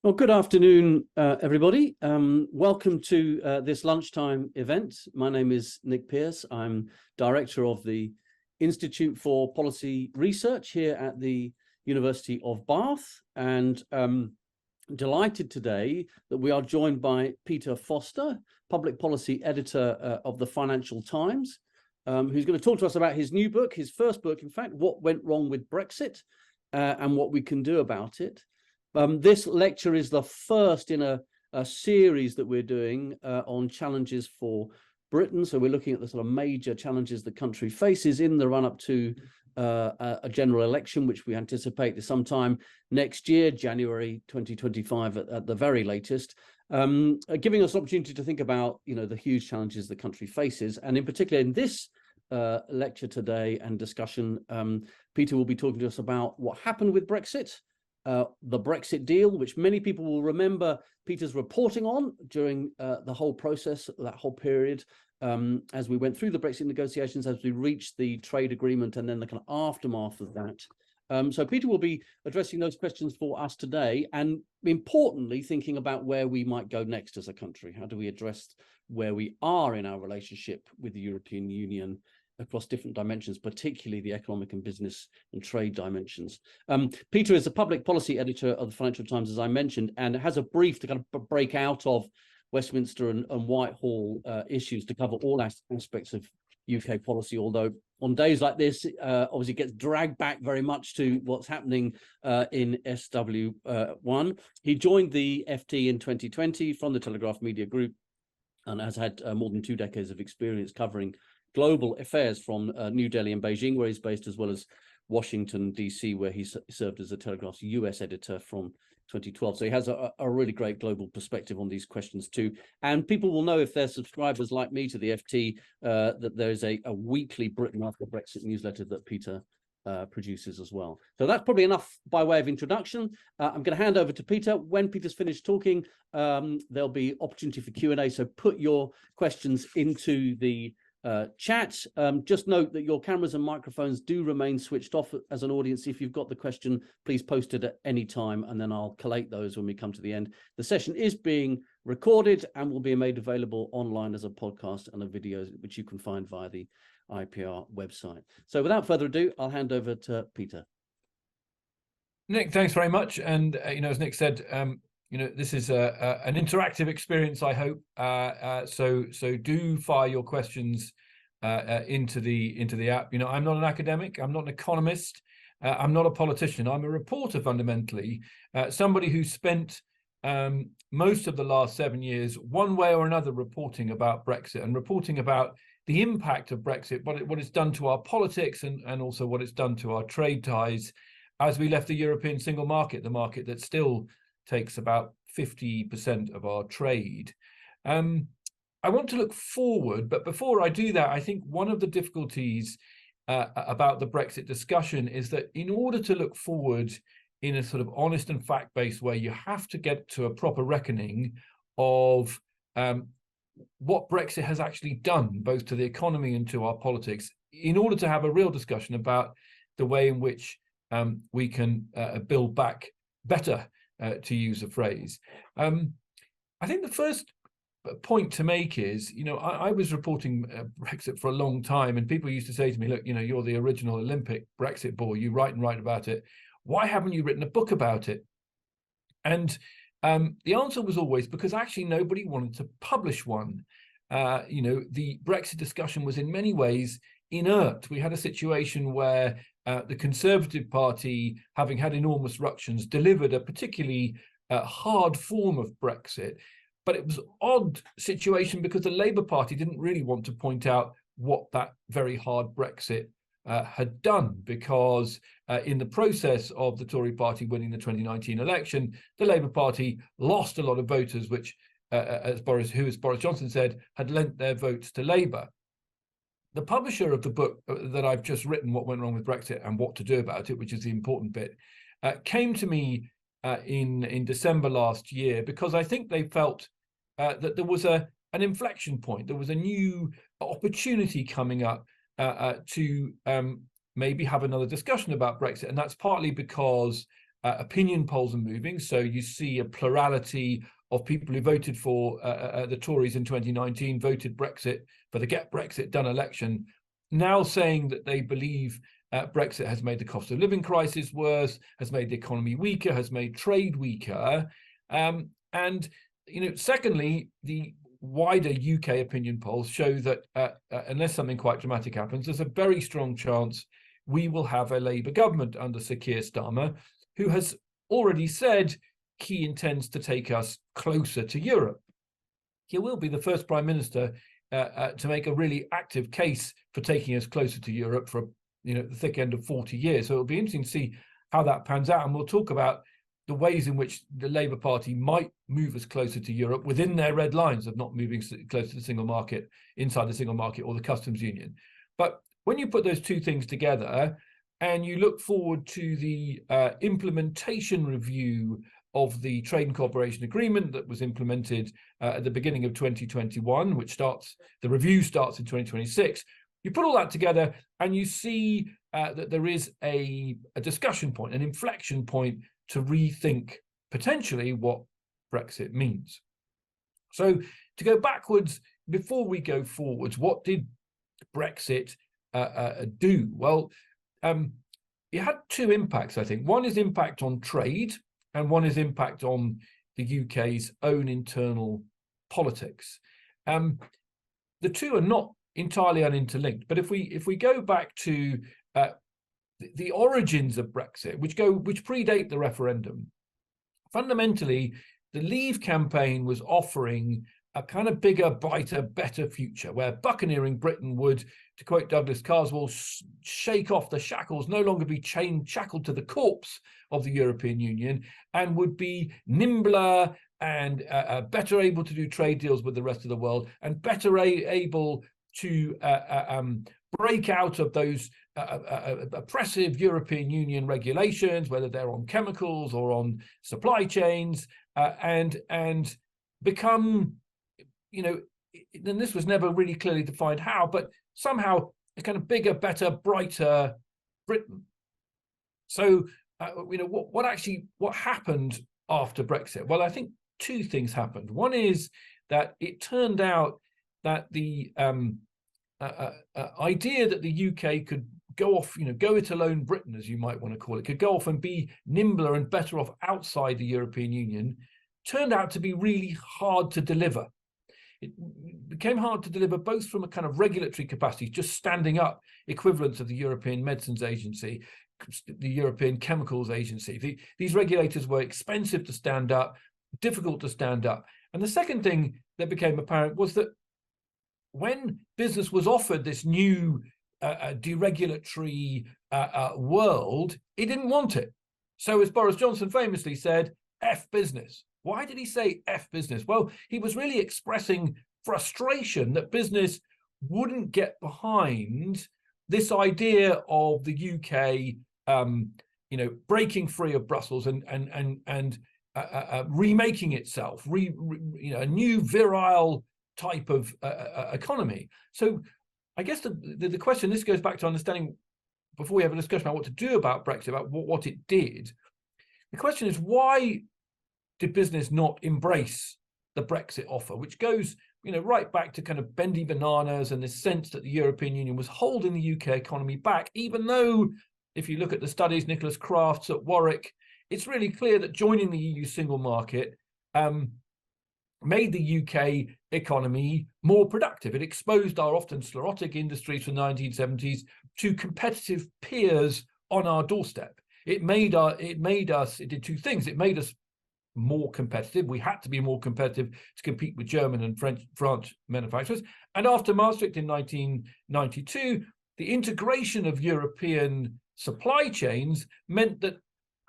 Well, good afternoon, everybody. Welcome to this lunchtime event. My name is Nick Pearce. I'm Director of the Institute for Policy Research here at the University of Bath, and delighted today that we are joined by Peter Foster, Public Policy Editor of the Financial Times, who's going to talk to us about his new book, his first book, in fact, What Went Wrong With Brexit and What We Can Do About It. This lecture is the first in a series that we're doing on challenges for Britain. So we're looking at the sort of major challenges the country faces in the run-up to a general election, which we anticipate is sometime next year, January 2025 at the very latest, giving us an opportunity to think about, the huge challenges the country faces. And in particular, in this lecture today and discussion, Peter will be talking to us about what happened with Brexit, the Brexit deal, which many people will remember Peter's reporting on during the whole process, that whole period, as we went through the Brexit negotiations, as we reached the trade agreement, and then the kind of aftermath of that. So Peter will be addressing those questions for us today, and importantly, thinking about where we might go next as a country. How do we address where we are in our relationship with the European Union across different dimensions, particularly the economic and business and trade dimensions. Peter is a public policy editor of the Financial Times, as I mentioned, and has a brief to kind of break out of Westminster and Whitehall issues to cover all aspects of UK policy, although on days like this, obviously gets dragged back very much to what's happening in SW1. He joined the FT in 2020 from the Telegraph Media Group and has had more than 2 decades of experience covering global affairs from New Delhi and Beijing, where he's based, as well as Washington, D.C., where he served as the Telegraph's US editor from 2012. So he has a really great global perspective on these questions too. And people will know, if they're subscribers like me to the FT, that there is a weekly Britain After Brexit newsletter that Peter produces as well. So that's probably enough by way of introduction. I'm going to hand over to Peter. When Peter's finished talking, there'll be opportunity for Q&A. So put your questions into the chat. Just note that your cameras and microphones do remain switched off as an audience. If you've got the question, please post it at any time, and then I'll collate those when we come to the end. The session is being recorded and will be made available online as a podcast and a video, which you can find via the IPR website. So without further ado, I'll hand over to Peter. Nick, thanks very much. And as Nick said, this is an interactive experience, I hope. So do fire your questions into the app. I'm not an academic. I'm not an economist. I'm not a politician. I'm a reporter, fundamentally. Somebody who spent most of the last 7 years, one way or another, reporting about Brexit and reporting about the impact of Brexit, what it's done to our politics and also what it's done to our trade ties as we left the European single market, the market that still takes about 50% of our trade. I want to look forward, but before I do that, I think one of the difficulties about the Brexit discussion is that in order to look forward in a sort of honest and fact-based way, you have to get to a proper reckoning of what Brexit has actually done, both to the economy and to our politics, in order to have a real discussion about the way in which we can build back better, to use a phrase. I think the first point to make is, I was reporting Brexit for a long time, and people used to say to me, look, you're the original Olympic Brexit boy, you write and write about it. Why haven't you written a book about it? And the answer was always because actually nobody wanted to publish one. The Brexit discussion was in many ways inert. We had a situation where the Conservative Party, having had enormous ructions, delivered a particularly hard form of Brexit. But it was an odd situation because the Labour Party didn't really want to point out what that very hard Brexit had done, because in the process of the Tory party winning the 2019 election, the Labour Party lost a lot of voters, which, as Boris Johnson said, had lent their votes to Labour. The publisher of the book that I've just written, What Went Wrong With Brexit and What to Do About It, which is the important bit, came to me in December last year, because I think they felt that there was an inflection point. There was a new opportunity coming up to maybe have another discussion about Brexit. And that's partly because opinion polls are moving. So you see a plurality of people who voted for the Tories in 2019, voted Brexit for the Get Brexit Done election, now saying that they believe Brexit has made the cost of living crisis worse, has made the economy weaker, has made trade weaker. And secondly, the wider UK opinion polls show that unless something quite dramatic happens, there's a very strong chance we will have a Labour government under Sir Keir Starmer, who has already said he intends to take us closer to Europe. He will be the first Prime Minister to make a really active case for taking us closer to Europe for the thick end of 40 years. So it'll be interesting to see how that pans out. And we'll talk about the ways in which the Labour Party might move us closer to Europe within their red lines of not moving close to the single market, inside the single market or the customs union. But when you put those two things together and you look forward to the implementation review of the Trade and Cooperation Agreement that was implemented at the beginning of 2021, the review starts in 2026, you put all that together and you see that there is a discussion point, an inflection point to rethink potentially what Brexit means. So to go backwards, before we go forwards, what did Brexit do? Well, it had two impacts, I think. One is impact on trade, and one is impact on the UK's own internal politics. The two are not entirely uninterlinked, but if we go back to the origins of Brexit, which predate the referendum, fundamentally, the Leave campaign was offering a kind of bigger, brighter, better future, where buccaneering Britain would, to quote Douglas Carswell, shake off the shackles, no longer be shackled to the corpse of the European Union, and would be nimbler and better able to do trade deals with the rest of the world, and better able to break out of those oppressive European Union regulations, whether they're on chemicals or on supply chains, and become, and this was never really clearly defined how, but somehow a kind of bigger, better, brighter Britain. So, what happened after Brexit? Well, I think two things happened. One is that it turned out that the idea that the UK could go off, go it alone Britain, as you might want to call it, could go off and be nimbler and better off outside the European Union, turned out to be really hard to deliver. It became hard to deliver both from a kind of regulatory capacity, just standing up equivalents of the European Medicines Agency, the European Chemicals Agency. These regulators were expensive to stand up, difficult to stand up. And the second thing that became apparent was that when business was offered this new deregulatory world, it didn't want it. So as Boris Johnson famously said, F business. Why did he say F business? Well, he was really expressing frustration that business wouldn't get behind this idea of the UK, breaking free of Brussels and remaking itself, a new virile type of economy. So I guess the question, this goes back to understanding, before we have a discussion about what to do about Brexit, about what it did, the question is, why did business not embrace the Brexit offer, which goes right back to kind of bendy bananas and this sense that the European Union was holding the UK economy back, even though, if you look at the studies, Nicholas Crafts at Warwick, it's really clear that joining the EU single market made the UK economy more productive. It exposed our often sclerotic industries from the 1970s to competitive peers on our doorstep. It did two things. It made us more competitive. We had to be more competitive to compete with German and French manufacturers. And after Maastricht in 1992, the integration of European supply chains meant that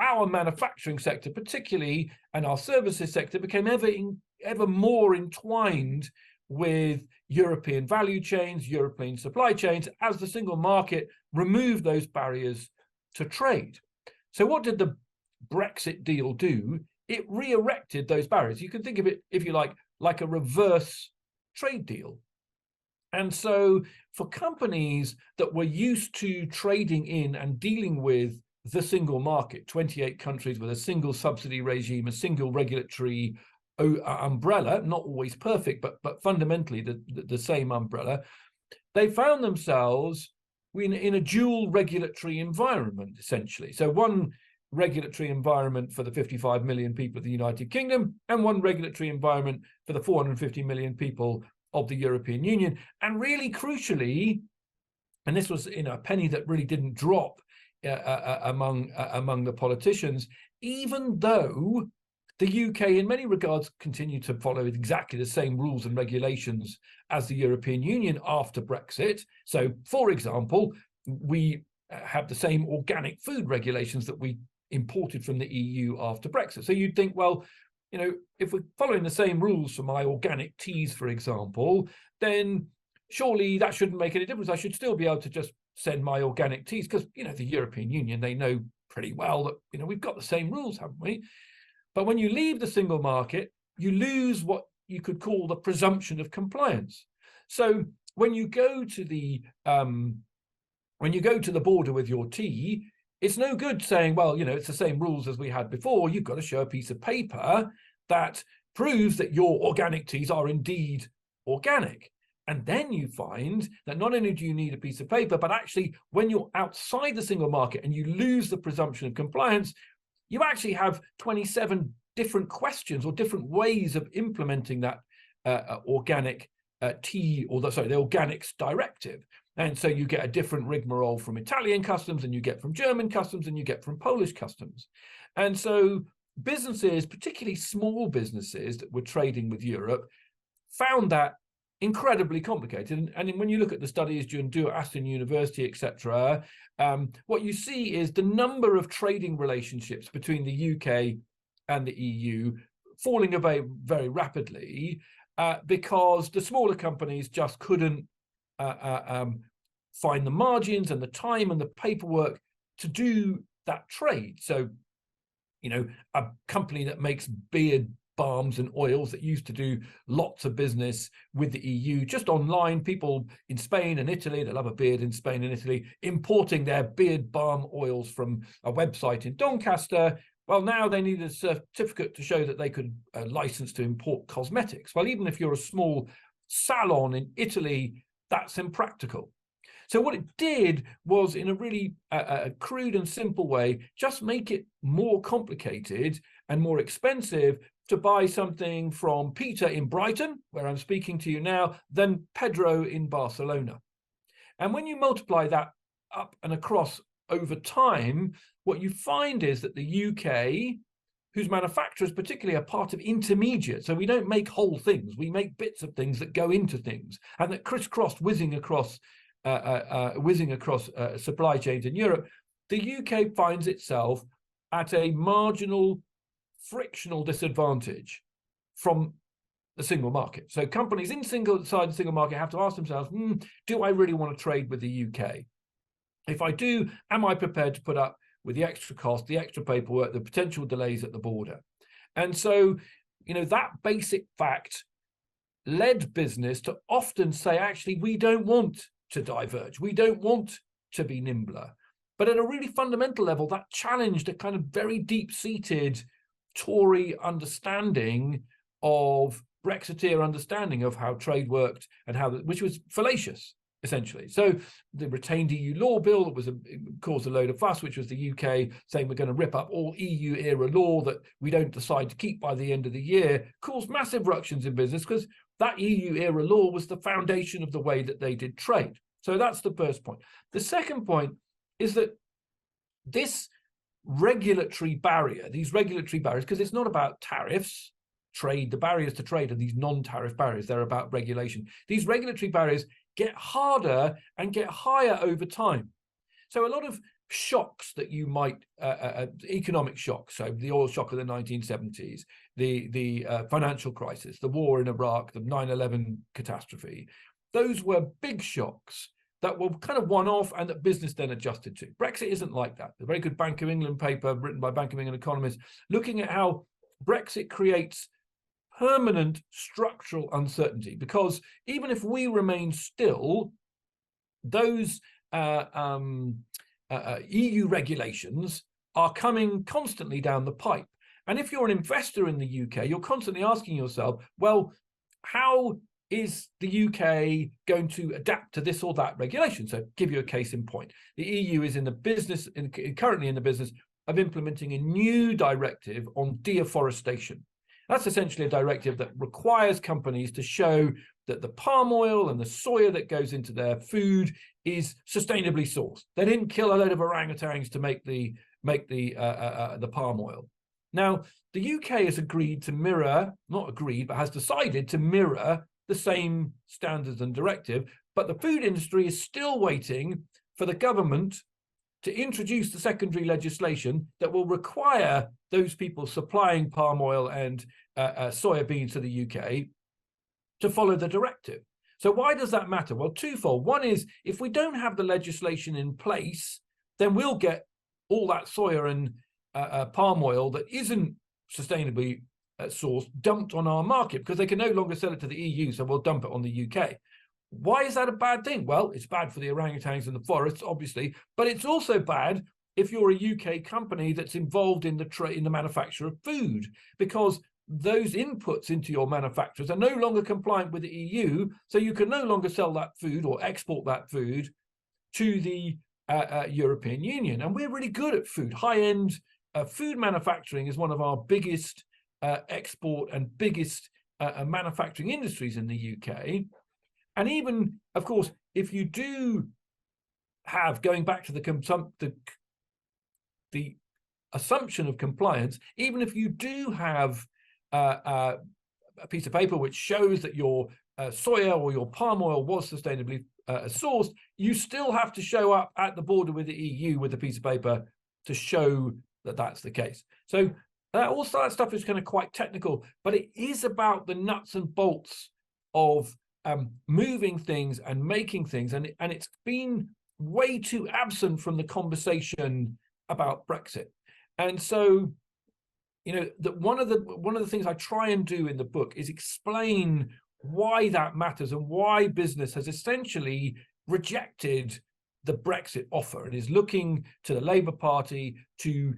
our manufacturing sector, particularly, and our services sector became ever more entwined with European value chains, European supply chains, as the single market removed those barriers to trade. So what did the Brexit deal do? It re-erected those barriers. You can think of it, if you like a reverse trade deal. And so for companies that were used to trading in and dealing with the single market, 28 countries with a single subsidy regime, a single regulatory umbrella, not always perfect, but fundamentally the same umbrella, they found themselves in a dual regulatory environment, essentially. So one regulatory environment for the 55 million people of the United Kingdom and one regulatory environment for the 450 million people of the European Union. And really crucially, and this was a penny that really didn't drop among the politicians, even though the UK in many regards continued to follow exactly the same rules and regulations as the European Union after Brexit. So, for example, we have the same organic food regulations that we imported from the EU after Brexit. So you'd think, well, if we're following the same rules for my organic teas, for example, then surely that shouldn't make any difference. I should still be able to just send my organic teas because, the European Union, they know pretty well that, we've got the same rules, haven't we? But when you leave the single market, you lose what you could call the presumption of compliance. So when you go to the border with your tea, it's no good saying, well, it's the same rules as we had before. You've got to show a piece of paper that proves that your organic teas are indeed organic. And then you find that not only do you need a piece of paper, but actually when you're outside the single market and you lose the presumption of compliance, you actually have 27 different questions or different ways of implementing that organic tea, or the organics directive. And so you get a different rigmarole from Italian customs, and you get from German customs, and you get from Polish customs. And so businesses, particularly small businesses that were trading with Europe, found that incredibly complicated. And when you look at the studies you do at Aston University, etc., what you see is the number of trading relationships between the UK and the EU falling away very rapidly because the smaller companies just couldn't find the margins and the time and the paperwork to do that trade. So, a company that makes beard balms and oils that used to do lots of business with the EU, just online, people in Spain and Italy, they love a beard in Spain and Italy, importing their beard balm oils from a website in Doncaster. Well, now they need a certificate to show that they could license to import cosmetics. Well, even if you're a small salon in Italy, that's impractical. So what it did was, in a really crude and simple way, just make it more complicated and more expensive to buy something from Peter in Brighton, where I'm speaking to you now, than Pedro in Barcelona. And when you multiply that up and across over time, what you find is that the UK, whose manufacturers particularly are part of intermediate, so we don't make whole things, we make bits of things that go into things, and that crisscross whizzing across supply chains in Europe, the UK finds itself at a marginal frictional disadvantage from the single market. So companies inside the single market have to ask themselves, do I really want to trade with the UK? If I do, am I prepared to put up with the extra cost, the extra paperwork, the potential delays at the border? And so, that basic fact led business to often say, actually, we don't want to diverge. We don't want to be nimbler. But at a really fundamental level, that challenged a kind of very deep-seated Tory understanding of Brexiteer understanding of how trade worked and which was fallacious, essentially. So the retained EU law bill that was caused a load of fuss, which was the UK saying we're going to rip up all EU era law that we don't decide to keep by the end of the year, caused massive ructions in business because that EU era law was the foundation of the way that they did trade. So that's the first point. The second point is that this regulatory barrier, these regulatory barriers, because it's not about tariffs, trade, the barriers to trade are these non-tariff barriers, they're about regulation. These regulatory barriers get harder and get higher over time. So a lot of shocks that you might, economic shocks, so the oil shock of the 1970s, the financial crisis, the war in Iraq, the 9/11 catastrophe, those were big shocks that were kind of one-off and that business then adjusted to. Brexit isn't like that. The very good Bank of England paper written by Bank of England economists looking at how Brexit creates permanent structural uncertainty, because even if we remain still, those EU regulations are coming constantly down the pipe. And if you're an investor in the UK, you're constantly asking yourself, well, how is the UK going to adapt to this or that regulation? So give you a case in point. The EU is currently in the business of implementing a new directive on deforestation. That's essentially a directive that requires companies to show that the palm oil and the soya that goes into their food is sustainably sourced. They didn't kill a load of orangutans to make the palm oil. Now, the UK has agreed to mirror, not agreed, but has decided to mirror the same standards and directive, but the food industry is still waiting for the government to introduce the secondary legislation that will require those people supplying palm oil and soya beans to the UK to follow the directive. So why does that matter? Well, twofold. One is, if we don't have the legislation in place, then we'll get all that soya and palm oil that isn't sustainably sourced dumped on our market, because they can no longer sell it to the EU, so we'll dump it on the UK. Why is that a bad thing? Well, it's bad for the orangutans in the forests, obviously, but it's also bad if you're a UK company that's involved in the manufacture of food, because those inputs into your manufacturers are no longer compliant with the EU, so you can no longer sell that food or export that food to the European Union. And we're really good at food. High-end food manufacturing is one of our biggest export and biggest manufacturing industries in the UK. And even, of course, if you do have, going back to the assumption of compliance, even if you do have a piece of paper which shows that your soya or your palm oil was sustainably sourced, you still have to show up at the border with the EU with a piece of paper to show that that's the case. So also that stuff is kind of quite technical, but it is about the nuts and bolts of moving things and making things, and it's been way too absent from the conversation about Brexit. And so, you know, that one of the things I try and do in the book is explain why that matters and why business has essentially rejected the Brexit offer and is looking to the Labour Party to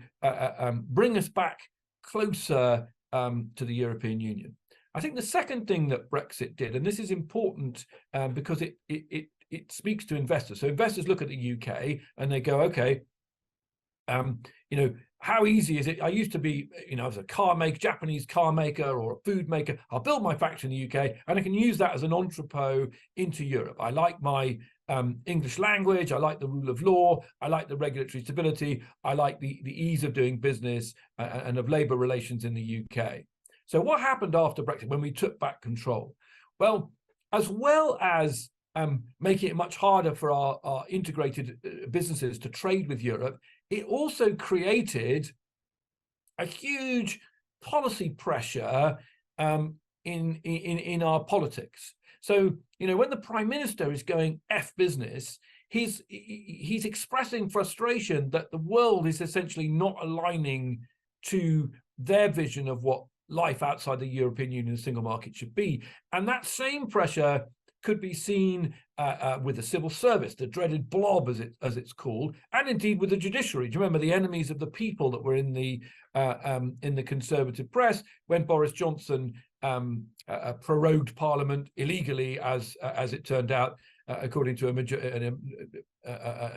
bring us back closer to the European Union. I think the second thing that Brexit did, and this is important because it speaks to investors. So investors look at the UK and they go, okay, you know, how easy is it? I used to be, you know, I was a Japanese car maker or a food maker. I'll build my factory in the UK and I can use that as an entrepot into Europe. I like my English language. I like the rule of law. I like the regulatory stability. I like the ease of doing business and of labour relations in the UK. So what happened after Brexit when we took back control? Well as making it much harder for our integrated businesses to trade with Europe, it also created a huge policy pressure in our politics. So, you know, when the Prime Minister is going F business, he's expressing frustration that the world is essentially not aligning to their vision of what life outside the European Union and single market should be. And that same pressure could be seen with the civil service, the dreaded blob, as it's called, and indeed with the judiciary. Do you remember the enemies of the people that were in the Conservative press when Boris Johnson prorogued Parliament illegally, as it turned out, according to a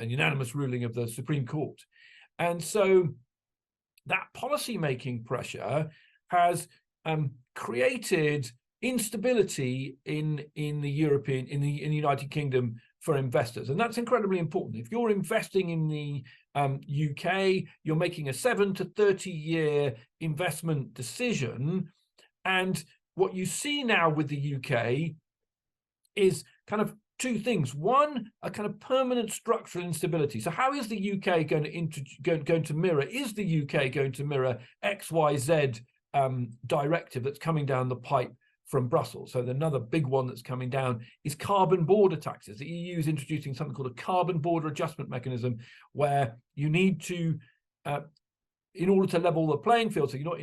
unanimous ruling of the Supreme Court. And so that policy-making pressure has created instability in the United Kingdom for investors, and that's incredibly important. If you're investing in the UK, you're making a 7 to 30-year investment decision, and what you see now with the UK is kind of two things. One, a kind of permanent structural instability. So how is the UK going to mirror? Is the UK going to mirror XYZ directive that's coming down the pipe from Brussels? So another big one that's coming down is carbon border taxes. The EU is introducing something called a carbon border adjustment mechanism, where you need to, in order to level the playing field, so you're not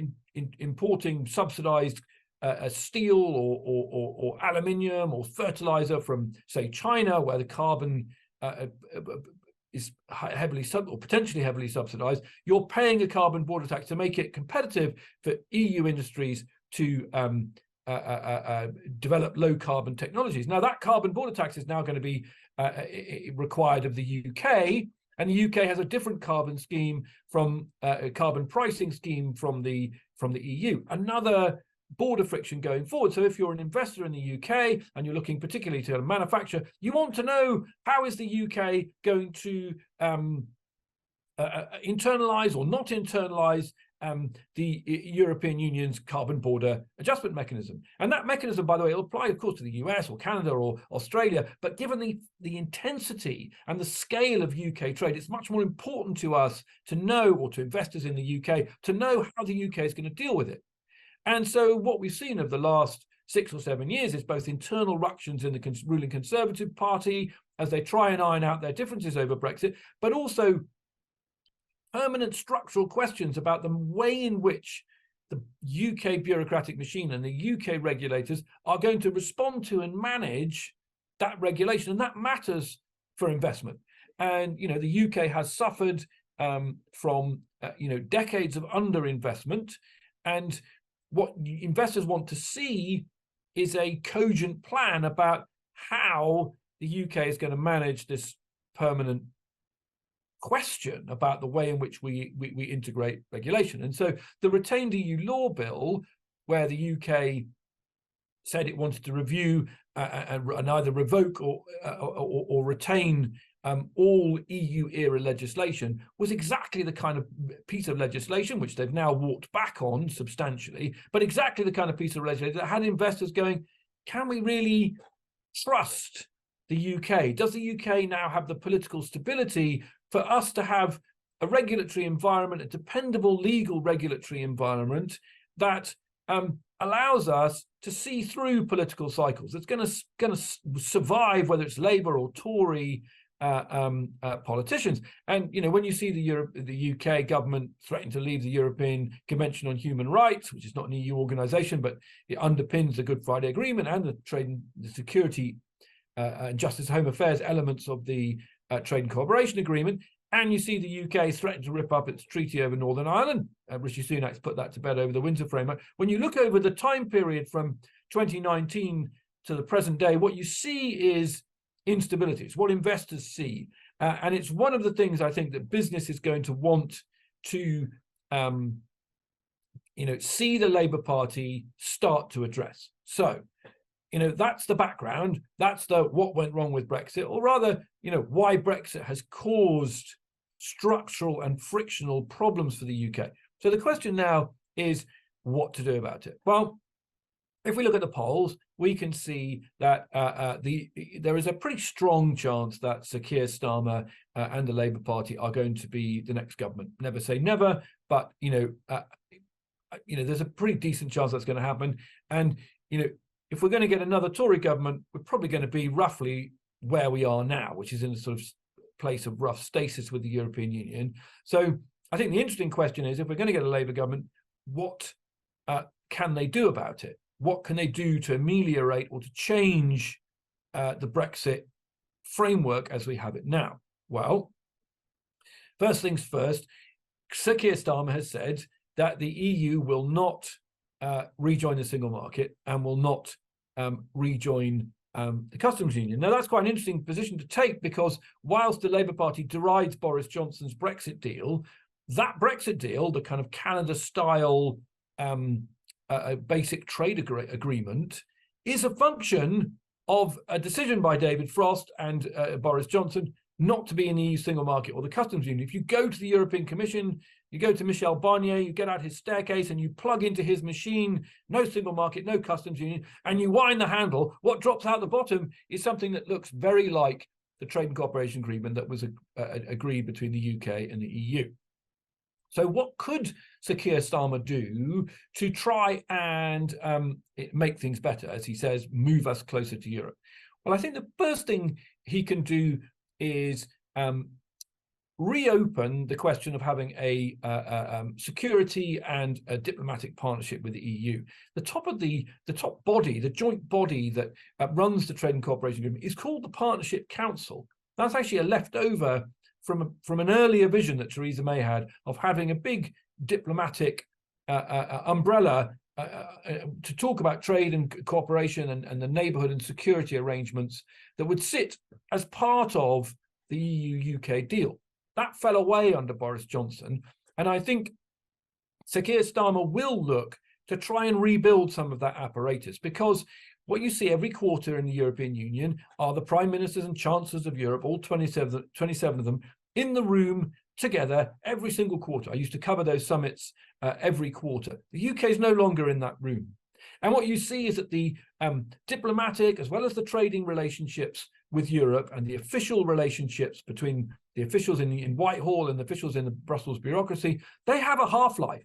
importing subsidized steel or aluminium or fertilizer from, say, China, where the carbon is heavily or potentially heavily subsidized, you're paying a carbon border tax to make it competitive for EU industries to develop low carbon technologies. Now, that carbon border tax is now going to be required of the UK, and the UK has a different carbon scheme from a carbon pricing scheme from the EU. Another border friction going forward. So if you're an investor in the UK and you're looking particularly to manufacture, you want to know, how is the UK going to internalize or not internalize the European Union's carbon border adjustment mechanism? And that mechanism, by the way, will apply, of course, to the US or Canada or Australia. But given the intensity and the scale of UK trade, it's much more important to us to know, or to investors in the UK, to know how the UK is going to deal with it. And so what we've seen of the last 6 or 7 years is both internal ructions in the ruling Conservative Party as they try and iron out their differences over Brexit, but also permanent structural questions about the way in which the UK bureaucratic machine and the UK regulators are going to respond to and manage that regulation. And that matters for investment. And, the UK has suffered from, decades of underinvestment. And what investors want to see is a cogent plan about how the UK is going to manage this permanent question about the way in which we integrate regulation. And so the retained EU law bill, where the UK said it wanted to review and either revoke or retain all EU-era legislation, was exactly the kind of piece of legislation which they've now walked back on substantially, but exactly the kind of piece of legislation that had investors going, can we really trust the UK? Does the UK now have the political stability for us to have a regulatory environment, a dependable legal regulatory environment that allows us to see through political cycles? It's going to survive, whether it's Labour or Tory politicians. And when you see the UK government threatening to leave the European Convention on Human Rights, which is not an EU organisation, but it underpins the Good Friday Agreement and the trade and the security and justice and home affairs elements of the Trade and Cooperation Agreement, and you see the UK threaten to rip up its treaty over Northern Ireland. Rishi Sunak's put that to bed over the Windsor Framework. When you look over the time period from 2019 to the present day, what you see is instability. It's what investors see. And it's one of the things I think that business is going to want to see the Labour Party start to address. So, that's the background. That's what went wrong with Brexit, or rather, why Brexit has caused structural and frictional problems for the UK. So the question now is what to do about it. Well, if we look at the polls, we can see that there is a pretty strong chance that Sir Keir Starmer and the Labour Party are going to be the next government. Never say never, but there's a pretty decent chance that's going to happen. And if we're going to get another Tory government, we're probably going to be roughly where we are now, which is in a sort of place of rough stasis with the European Union. So I think the interesting question is, if we're going to get a Labour government, what can they do about it? What can they do to ameliorate or to change the Brexit framework as we have it now? Well, first things first, Sir Keir Starmer has said that the EU will not rejoin the single market and will not rejoin the customs union. Now, that's quite an interesting position to take, because whilst the Labour Party derides Boris Johnson's Brexit deal, that Brexit deal, the kind of Canada-style basic trade agreement, is a function of a decision by David Frost and Boris Johnson not to be in the EU single market or the customs union. If you go to the European Commission, you go to Michel Barnier, you get out his staircase and you plug into his machine, no single market, no customs union, and you wind the handle, what drops out the bottom is something that looks very like the Trade and Cooperation Agreement that was agreed between the UK and the EU. So what could Sir Keir Starmer do to try and make things better, as he says, move us closer to Europe? Well, I think the first thing he can do is reopen the question of having a security and a diplomatic partnership with the EU. The top body, the joint body that runs the Trade and Cooperation Agreement, is called the Partnership Council. That's actually a leftover from an earlier vision that Theresa May had of having a big diplomatic umbrella to talk about trade and cooperation and the neighbourhood and security arrangements that would sit as part of the EU-UK deal. That fell away under Boris Johnson, and I think Sir Keir Starmer will look to try and rebuild some of that apparatus, because what you see every quarter in the European Union are the prime ministers and chancellors of Europe, all 27 of them, in the room together every single quarter. I used to cover those summits every quarter. The UK is no longer in that room. And what you see is that the diplomatic as well as the trading relationships with Europe and the official relationships between the officials in Whitehall and the officials in the Brussels bureaucracy, they have a half-life.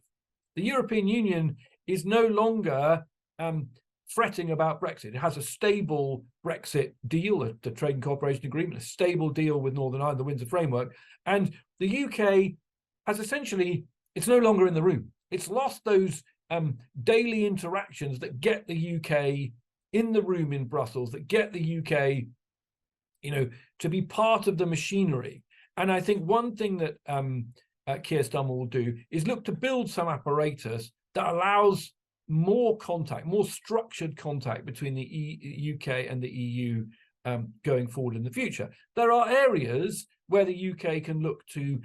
The European Union is no longer fretting about Brexit. It has a stable Brexit deal, the Trade and Cooperation Agreement, a stable deal with Northern Ireland, the Windsor Framework. And the UK has essentially, it's no longer in the room. It's lost those daily interactions that get the UK in the room in Brussels, that get the UK, to be part of the machinery. And I think one thing that Keir Starmer will do is look to build some apparatus that allows more contact, more structured contact between the UK and the EU going forward in the future. There are areas where the UK can look to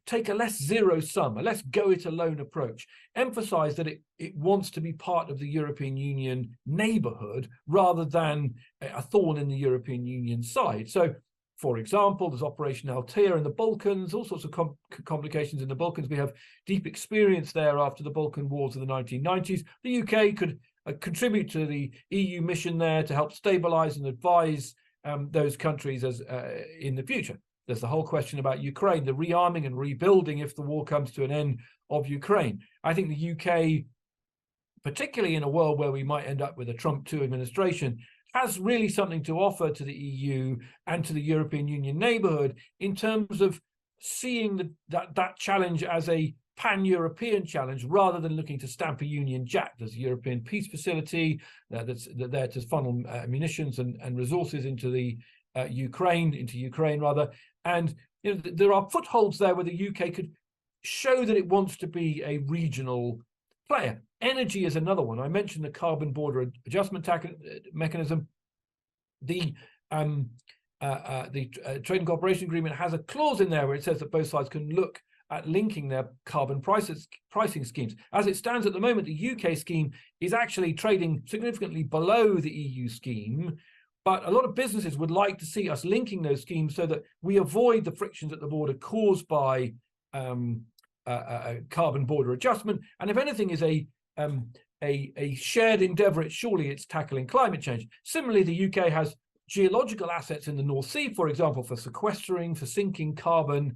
take a less zero-sum, a less go-it-alone approach, emphasize that it wants to be part of the European Union neighbourhood rather than a thorn in the European Union side. So, for example, there's Operation Althea in the Balkans, all sorts of complications in the Balkans. We have deep experience there after the Balkan Wars of the 1990s. The UK could contribute to the EU mission there to help stabilise and advise those countries as in the future. There's the whole question about Ukraine, the rearming and rebuilding if the war comes to an end of Ukraine. I think the UK, particularly in a world where we might end up with a Trump 2 administration, has really something to offer to the EU and to the European Union neighbourhood in terms of seeing that challenge as a pan-European challenge rather than looking to stamp a Union Jack. There's a European Peace Facility that's there to funnel munitions and resources into Ukraine, and there are footholds there where the UK could show that it wants to be a regional player. Energy is another one. I mentioned the carbon border adjustment mechanism. The Trade and Cooperation Agreement has a clause in there where it says that both sides can look at linking their carbon pricing schemes. As it stands at the moment, the UK scheme is actually trading significantly below the EU scheme, but a lot of businesses would like to see us linking those schemes so that we avoid the frictions at the border caused by carbon border adjustment. And if anything is a shared endeavour, surely it's tackling climate change. Similarly, the UK has geological assets in the North Sea, for example, for sequestering, for sinking carbon,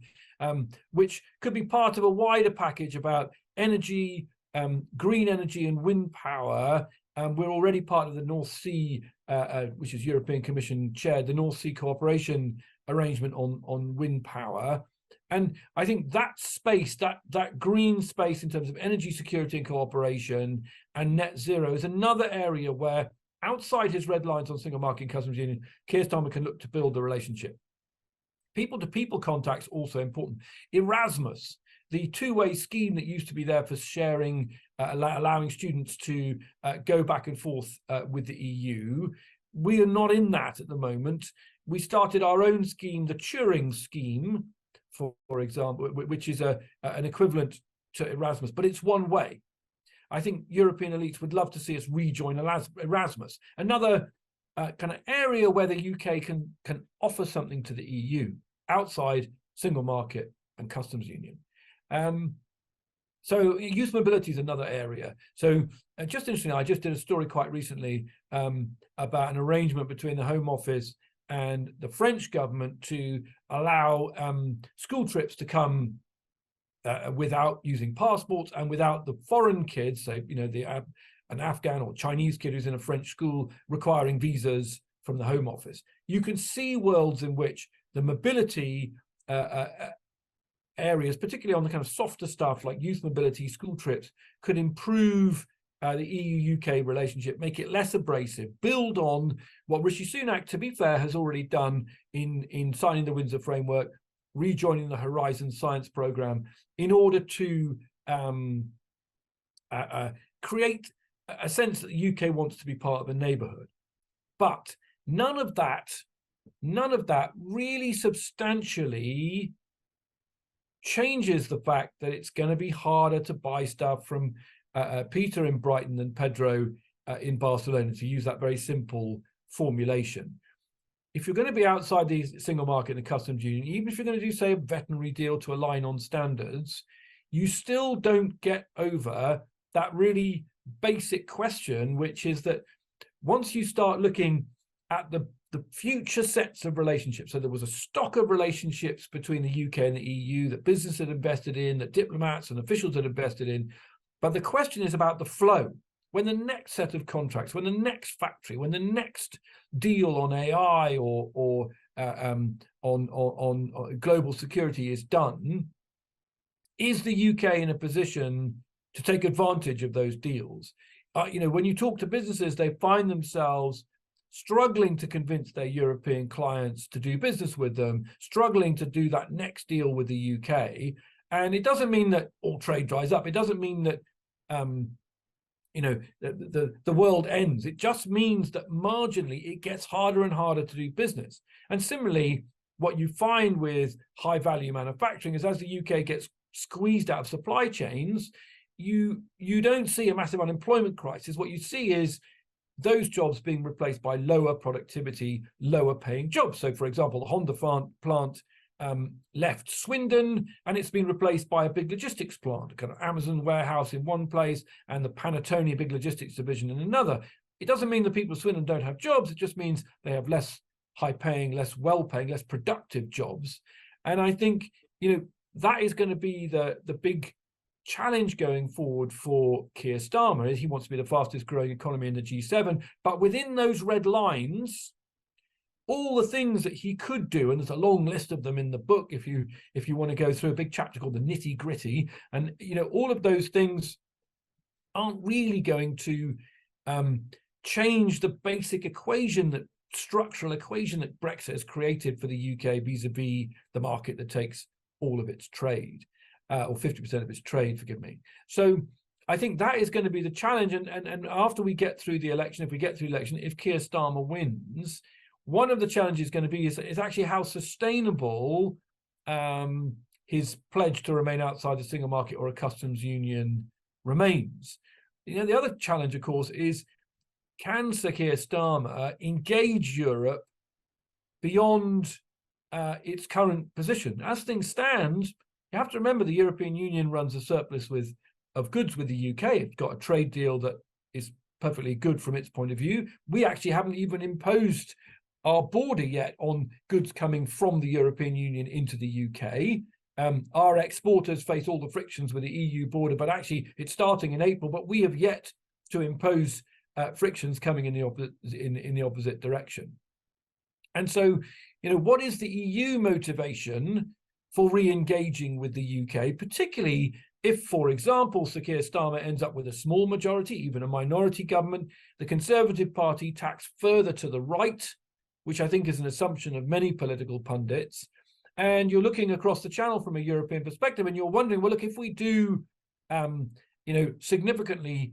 which could be part of a wider package about energy, green energy and wind power. We're already part of the North Sea, which is European Commission chaired, the North Sea cooperation arrangement on wind power. And I think that space, that green space in terms of energy security and cooperation and net zero is another area where, outside his red lines on single market and customs union, Keir Starmer can look to build the relationship. People-to-people contacts also important. Erasmus, the two-way scheme that used to be there for sharing, allowing students to go back and forth with the EU, we are not in that at the moment. We started our own scheme, the Turing scheme, for example, which is an equivalent to Erasmus, but it's one way. I think European elites would love to see us rejoin Erasmus, another kind of area where the UK can offer something to the EU outside single market and customs union. So youth mobility is another area. So just interestingly, I just did a story quite recently about an arrangement between the Home Office and the French government to allow school trips to come without using passports and without the foreign kids, so an Afghan or Chinese kid who's in a French school requiring visas from the Home Office. You can see worlds in which the mobility areas, particularly on the kind of softer stuff like youth mobility, school trips, could improve the EU-UK relationship, make it less abrasive, build on what Rishi Sunak, to be fair, has already done in signing the Windsor Framework, rejoining the Horizon Science Programme in order to create a sense that the UK wants to be part of a neighbourhood. But none of that really substantially changes the fact that it's going to be harder to buy stuff from Peter in Brighton than Pedro in Barcelona, to use that very simple formulation. If you're going to be outside the single market and the customs union, even if you're going to do, say, a veterinary deal to align on standards, you still don't get over that really basic question, which is that once you start looking at the future sets of relationships, so there was a stock of relationships between the UK and the EU that business had invested in, that diplomats and officials had invested in, but the question is about the flow. When the next set of contracts, when the next factory, when the next deal on AI or on global security is done, is the UK in a position to take advantage of those deals? When you talk to businesses, they find themselves struggling to convince their European clients to do business with them, struggling to do that next deal with the UK. And it doesn't mean that all trade dries up. It doesn't mean that the world ends. It just means that marginally it gets harder and harder to do business. And similarly, what you find with high value manufacturing is as the UK gets squeezed out of supply chains, you don't see a massive unemployment crisis. What you see is those jobs being replaced by lower productivity, lower paying jobs. So, for example, the Honda plant left Swindon and it's been replaced by a big logistics plant, a kind of Amazon warehouse in one place and the Panettone big logistics division in another. It doesn't mean the people of Swindon don't have jobs. It just means they have less high paying, less well paying, less productive jobs. And I think, that is going to be the big challenge going forward for Keir Starmer. Is he wants to be the fastest growing economy in the G7, but within those red lines, all the things that he could do, and there's a long list of them in the book if you want to go through a big chapter called the nitty gritty, and all of those things aren't really going to change the basic structural equation that Brexit has created for the UK vis-a-vis the market that takes all of its trade. Or 50% of its trade, forgive me. So I think that is going to be the challenge. And after we get through the election, if Keir Starmer wins, one of the challenges going to be is actually how sustainable his pledge to remain outside the single market or a customs union remains. The other challenge, of course, is can Sir Keir Starmer engage Europe beyond its current position? As things stand, you have to remember the European Union runs a surplus of goods with the UK. It's got a trade deal that is perfectly good from its point of view. We actually haven't even imposed our border yet on goods coming from the European Union into the UK. Our exporters face all the frictions with the EU border, but actually it's starting in April, but we have yet to impose frictions coming in the opposite direction. And so, what is the EU motivation for re-engaging with the UK, particularly if, for example, Sir Keir Starmer ends up with a small majority, even a minority government, the Conservative Party tacks further to the right, which I think is an assumption of many political pundits, and you're looking across the channel from a European perspective, and you're wondering, well, look, if we do, significantly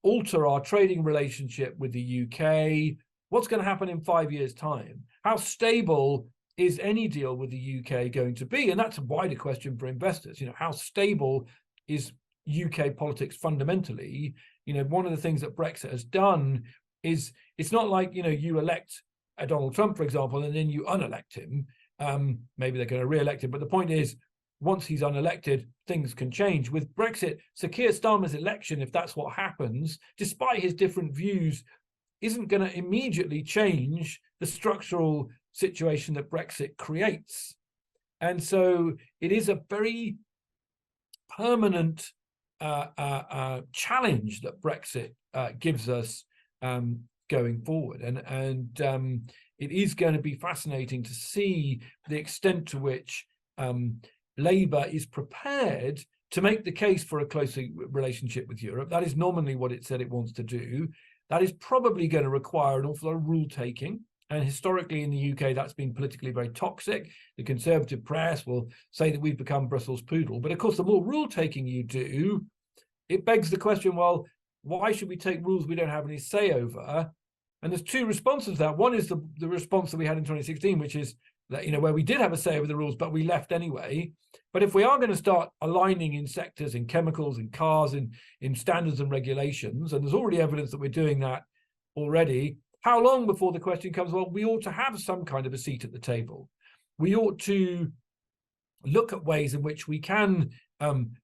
alter our trading relationship with the UK, what's going to happen in 5 years' time? How stable is any deal with the UK going to be? And that's a wider question for investors. How stable is UK politics fundamentally? One of the things that Brexit has done is it's not like, you elect a Donald Trump, for example, and then you unelect him. Maybe they're going to re-elect him. But the point is, once he's unelected, things can change. With Brexit, Sir Keir Starmer's election, if that's what happens, despite his different views, isn't going to immediately change the structural situation that Brexit creates. And so it is a very permanent challenge that Brexit gives us going forward. And it is going to be fascinating to see the extent to which Labour is prepared to make the case for a closer relationship with Europe. That is nominally what it said it wants to do. That is probably going to require an awful lot of rule taking. And historically in the UK, that's been politically very toxic. The Conservative press will say that we've become Brussels poodle. But of course, the more rule taking you do, it begs the question, well, why should we take rules we don't have any say over? And there's two responses to that. One is the response that we had in 2016, which is that, where we did have a say over the rules, but we left anyway. But if we are going to start aligning in sectors, in chemicals, in cars, in standards and regulations, and there's already evidence that we're doing that already, how long before the question comes, well, we ought to have some kind of a seat at the table. We ought to look at ways in which we can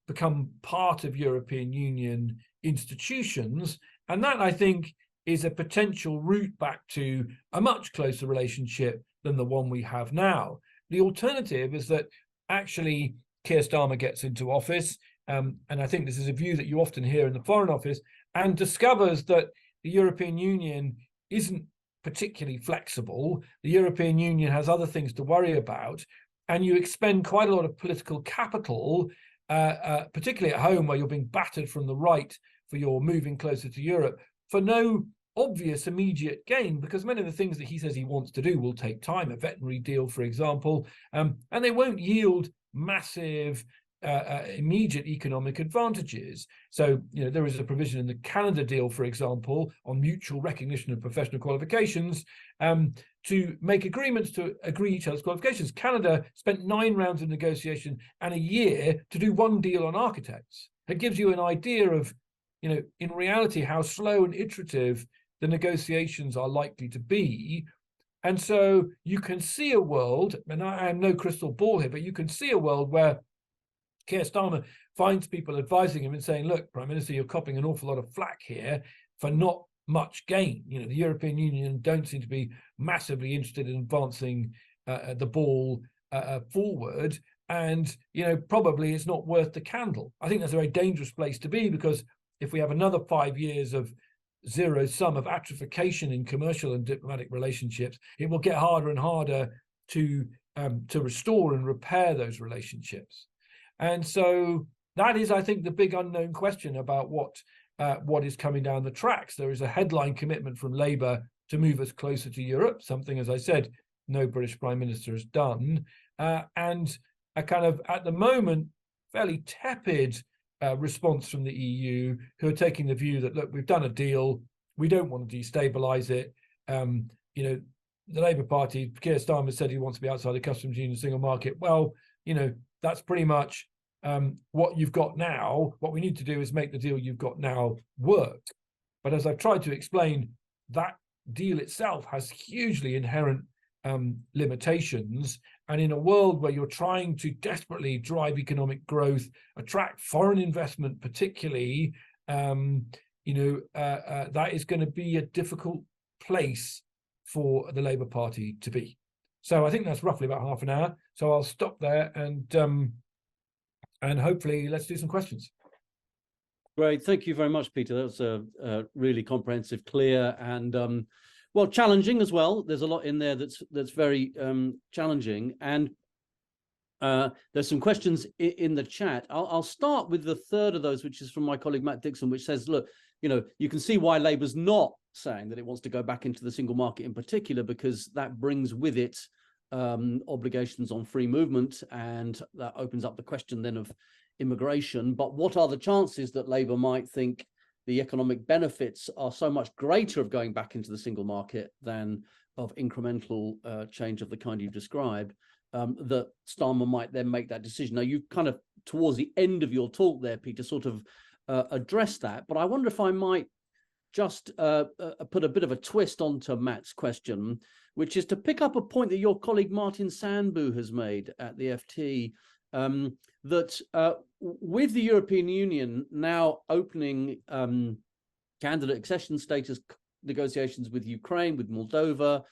become part of European Union institutions. And that, I think, is a potential route back to a much closer relationship than the one we have now. The alternative is that actually Keir Starmer gets into office, and I think this is a view that you often hear in the Foreign Office, and discovers that the European Union isn't particularly flexible. The European Union has other things to worry about, and you expend quite a lot of political capital, particularly at home where you're being battered from the right for your moving closer to Europe, for no obvious immediate gain, because many of the things that he says he wants to do will take time, a veterinary deal, for example, and they won't yield massive immediate economic advantages. So, there is a provision in the Canada deal, for example, on mutual recognition of professional qualifications, to make agreements to agree each other's qualifications. Canada spent 9 rounds of negotiation and a year to do one deal on architects. It gives you an idea of, in reality, how slow and iterative the negotiations are likely to be. And so you can see a world, and I am no crystal ball here, but you can see a world where Keir Starmer finds people advising him and saying, look, Prime Minister, you're copping an awful lot of flack here for not much gain. The European Union don't seem to be massively interested in advancing the ball forward. And, probably it's not worth the candle. I think that's a very dangerous place to be, because if we have another 5 years of zero sum of atrophication in commercial and diplomatic relationships, it will get harder and harder to restore and repair those relationships. And so that is, I think, the big unknown question about what is coming down the tracks. There is a headline commitment from Labour to move us closer to Europe, something, as I said, no British Prime Minister has done, and a kind of, at the moment, fairly tepid response from the EU, who are taking the view that, look, we've done a deal, we don't want to destabilise it. The Labour Party, Keir Starmer said he wants to be outside the customs union single market. Well, that's pretty much what you've got now. What we need to do is make the deal you've got now work. But as I've tried to explain, that deal itself has hugely inherent limitations. And in a world where you're trying to desperately drive economic growth, attract foreign investment particularly, that is going to be a difficult place for the Labour Party to be. So I think that's roughly about half an hour. So I'll stop there and hopefully let's do some questions. Great. Thank you very much, Peter. That was a really comprehensive, clear, and well, challenging as well. There's a lot in there that's very challenging. And there's some questions in the chat. I'll start with the third of those, which is from my colleague Matt Dixon, which says, look, you can see why Labour's not saying that it wants to go back into the single market in particular, because that brings with it obligations on free movement, and that opens up the question then of immigration. But what are the chances that Labour might think the economic benefits are so much greater of going back into the single market than of incremental change of the kind you've described, that Starmer might then make that decision? Now, you've kind of, towards the end of your talk there, Peter, sort of addressed that, but I wonder if I might just put a bit of a twist onto Matt's question, which is to pick up a point that your colleague Martin Sandbu has made at the FT, that with the European Union now opening candidate accession status negotiations with Ukraine, with Moldova,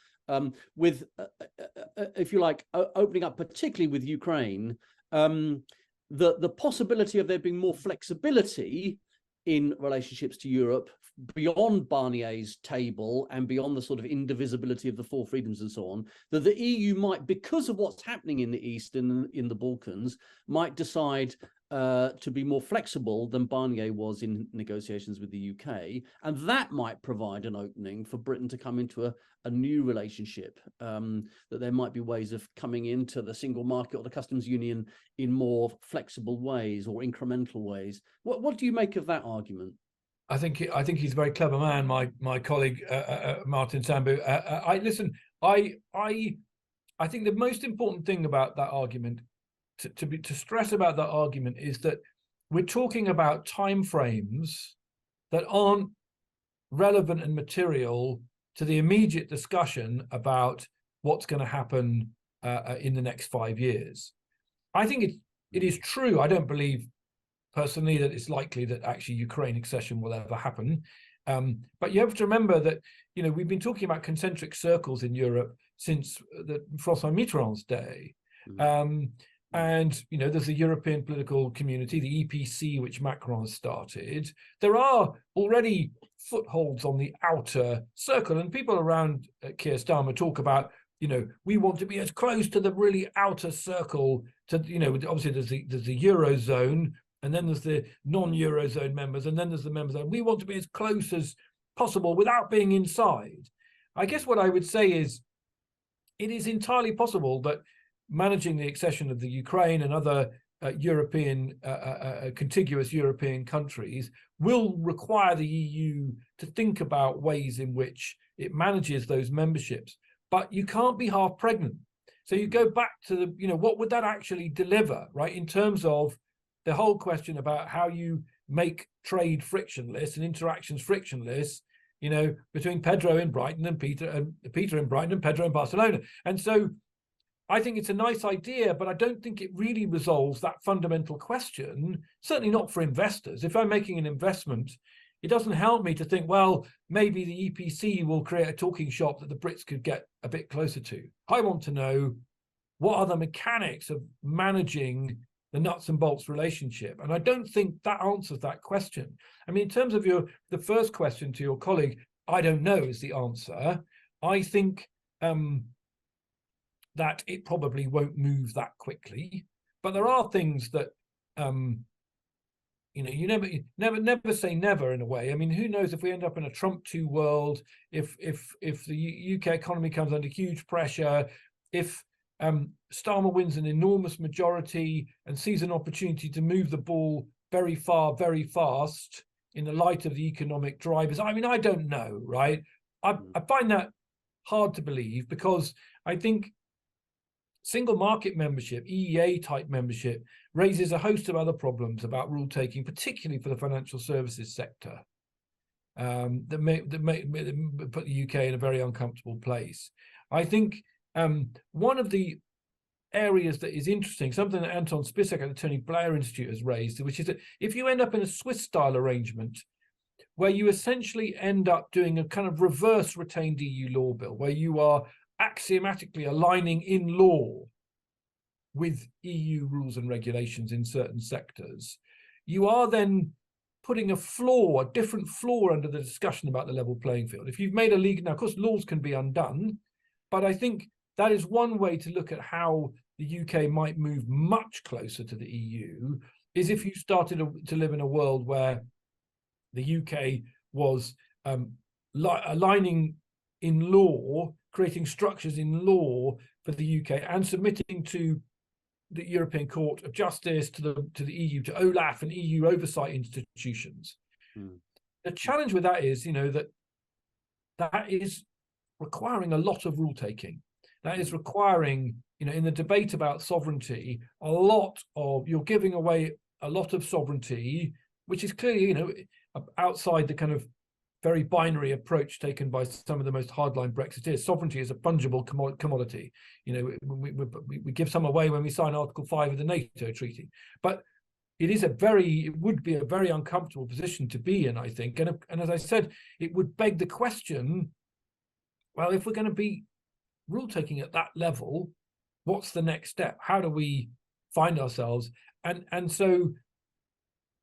with, if you like, opening up particularly with Ukraine, the possibility of there being more flexibility in relationships to Europe beyond Barnier's table and beyond the sort of indivisibility of the four freedoms and so on, that the EU might, because of what's happening in the East and in the Balkans, might decide to be more flexible than Barnier was in negotiations with the UK. And that might provide an opening for Britain to come into a new relationship, that there might be ways of coming into the single market or the customs union in more flexible ways or incremental ways. What do you make of that argument? I think he's a very clever man, my colleague Martin Sambu. I think the most important thing about that argument, to stress about that argument, is that we're talking about timeframes that aren't relevant and material to the immediate discussion about what's going to happen in the next 5 years. I think it is true. I don't believe personally that it's likely that actually Ukraine accession will ever happen. But you have to remember that, we've been talking about concentric circles in Europe since François Mitterrand's day. And, there's a European political community, the EPC, which Macron started. There are already footholds on the outer circle, and people around Keir Starmer talk about, we want to be as close to the really outer circle to, obviously there's the Eurozone, and then there's the non-Eurozone members, and then there's the members that we want to be as close as possible without being inside. I guess what I would say is it is entirely possible that managing the accession of the Ukraine and other European, contiguous European countries will require the EU to think about ways in which it manages those memberships. But you can't be half pregnant. So you go back to what would that actually deliver, right? In terms of the whole question about how you make trade frictionless and interactions frictionless, between Pedro in Brighton and Peter in Brighton and Pedro in Barcelona. And so I think it's a nice idea, but I don't think it really resolves that fundamental question, certainly not for investors. If I'm making an investment, it doesn't help me to think, well, maybe the EPC will create a talking shop that the Brits could get a bit closer to. I want to know what are the mechanics of managing the nuts and bolts relationship. And I don't think that answers that question. I mean, in terms of the first question to your colleague, I don't know is the answer. I think that it probably won't move that quickly. But there are things that, you never say never in a way. I mean, who knows if we end up in a Trump 2 world, if the UK economy comes under huge pressure, if Starmer wins an enormous majority and sees an opportunity to move the ball very far, very fast in the light of the economic drivers. I mean, I don't know, right? I find that hard to believe because I think single market membership, EEA type membership, raises a host of other problems about rule taking, particularly for the financial services sector, that may put the UK in a very uncomfortable place. I think one of the areas that is interesting, something that Anton Spisek at the Tony Blair Institute has raised, which is that if you end up in a Swiss-style arrangement where you essentially end up doing a kind of reverse retained EU law bill, where you are axiomatically aligning in law with EU rules and regulations in certain sectors, you are then putting a different floor under the discussion about the level playing field. If you've made a legal, now of course laws can be undone, but I think that is one way to look at how the UK might move much closer to the EU, is if you started to live in a world where the UK was aligning in law, creating structures in law for the UK and submitting to the European Court of Justice, to the EU, to OLAF and EU oversight institutions. The challenge with that is, that is requiring a lot of rule taking. That is requiring, in the debate about sovereignty, you're giving away a lot of sovereignty, which is clearly, outside the kind of very binary approach taken by some of the most hardline Brexiteers. Sovereignty is a fungible commodity. We give some away when we sign Article 5 of the NATO treaty. But it would be a very uncomfortable position to be in, I think. And as I said, it would beg the question, well, if we're going to be rule taking at that level, what's the next step? How do we find ourselves? And so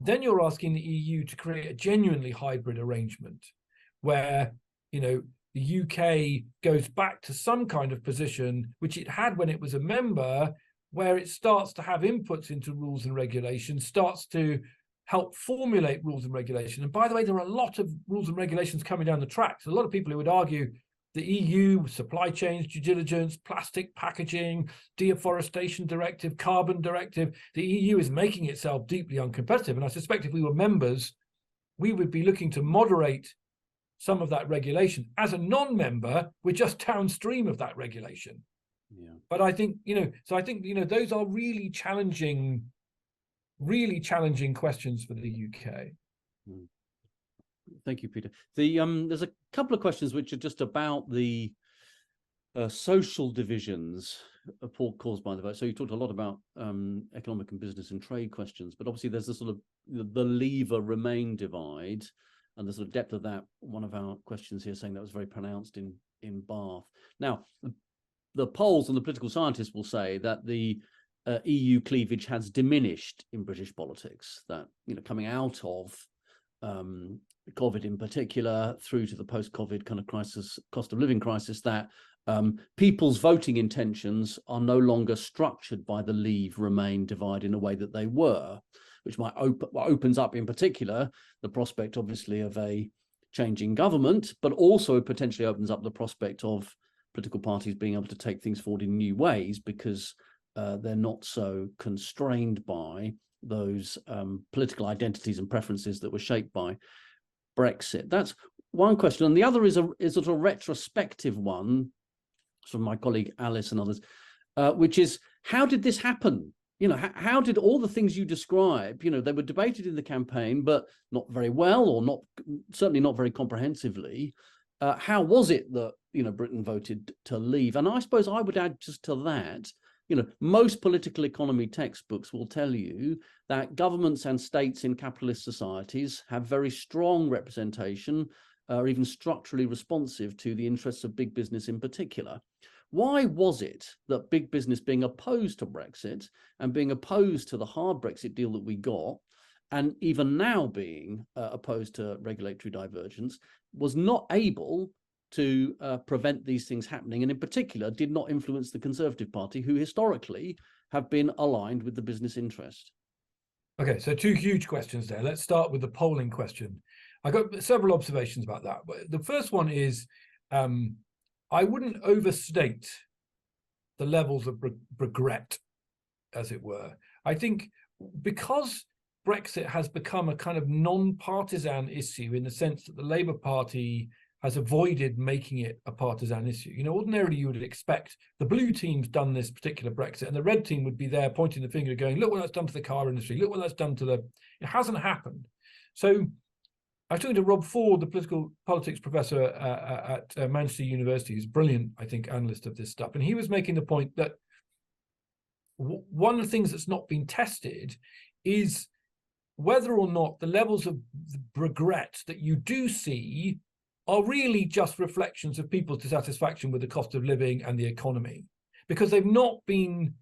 then you're asking the EU to create a genuinely hybrid arrangement where, the UK goes back to some kind of position which it had when it was a member, where it starts to have inputs into rules and regulations, starts to help formulate rules and regulations. And by the way, there are a lot of rules and regulations coming down the tracks. A lot of people who would argue the EU, supply chains, due diligence, plastic packaging, deforestation directive, carbon directive, the EU is making itself deeply uncompetitive. And I suspect if we were members, we would be looking to moderate some of that regulation. As a non-member, we're just downstream of that regulation. Yeah. But I think, so I think, those are really challenging questions for the UK. Thank you, Peter. There's a couple of questions which are just about the social divisions caused by the vote. So you talked a lot about economic and business and trade questions, but obviously there's the sort of the leave-or-remain divide, and the sort of depth of that. One of our questions here saying that was very pronounced in Bath. Now, the polls and the political scientists will say that the EU cleavage has diminished in British politics, that, coming out of COVID in particular, through to the post-COVID kind of crisis, cost of living crisis, that people's voting intentions are no longer structured by the leave-remain divide in a way that they were, which might opens up in particular the prospect, obviously, of a changing government, but also potentially opens up the prospect of political parties being able to take things forward in new ways because they're not so constrained by those political identities and preferences that were shaped by Brexit. That's one question. And the other is a sort of retrospective one from my colleague Alice and others, which is, how did this happen? How did all the things you describe, they were debated in the campaign, but not very well, or certainly not very comprehensively. How was it that, Britain voted to leave? And I suppose I would add just to that, most political economy textbooks will tell you that governments and states in capitalist societies have very strong representation, or even structurally responsive to the interests of big business in particular. Why was it that big business, being opposed to Brexit and being opposed to the hard Brexit deal that we got, and even now being opposed to regulatory divergence, was not able to prevent these things happening, and in particular did not influence the Conservative Party, who historically have been aligned with the business interest? Okay, so two huge questions there. Let's start with the polling question. I got several observations about that. The first one is, I wouldn't overstate the levels of regret, as it were. I think because Brexit has become a kind of non-partisan issue, in the sense that the Labour Party has avoided making it a partisan issue. Ordinarily you would expect the blue team's done this particular Brexit, and the red team would be there pointing the finger going, look what that's done to the car industry, look what that's done to it hasn't happened. So I was talking to Rob Ford, the politics professor at Manchester University, who's brilliant, I think, analyst of this stuff. And he was making the point that one of the things that's not been tested is whether or not the levels of regret that you do see are really just reflections of people's dissatisfaction with the cost of living and the economy, because they've not been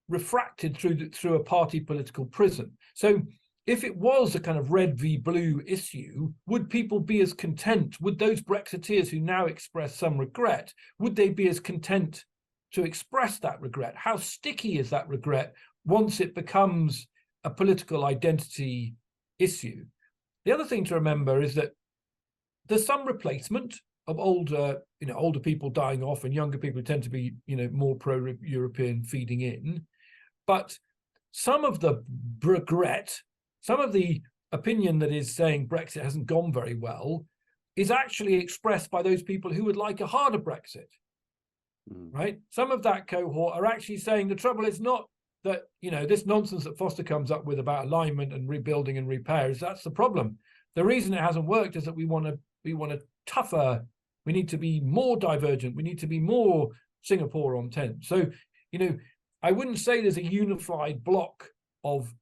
refracted through a party political prism. So if it was a kind of red v blue issue, would people be as content? Would those Brexiteers who now express some regret, would they be as content to express that regret? How sticky is that regret once it becomes a political identity issue? The other thing to remember is that there's some replacement of older people dying off, and younger people tend to be, more pro-European feeding in. But some of the regret, some of the opinion that is saying Brexit hasn't gone very well, is actually expressed by those people who would like a harder Brexit, right? Some of that cohort are actually saying the trouble is not that, this nonsense that Foster comes up with about alignment and rebuilding and repairs, that's the problem. The reason it hasn't worked is that we want a tougher, we need to be more divergent, we need to be more Singapore on 10. So, I wouldn't say there's a unified block of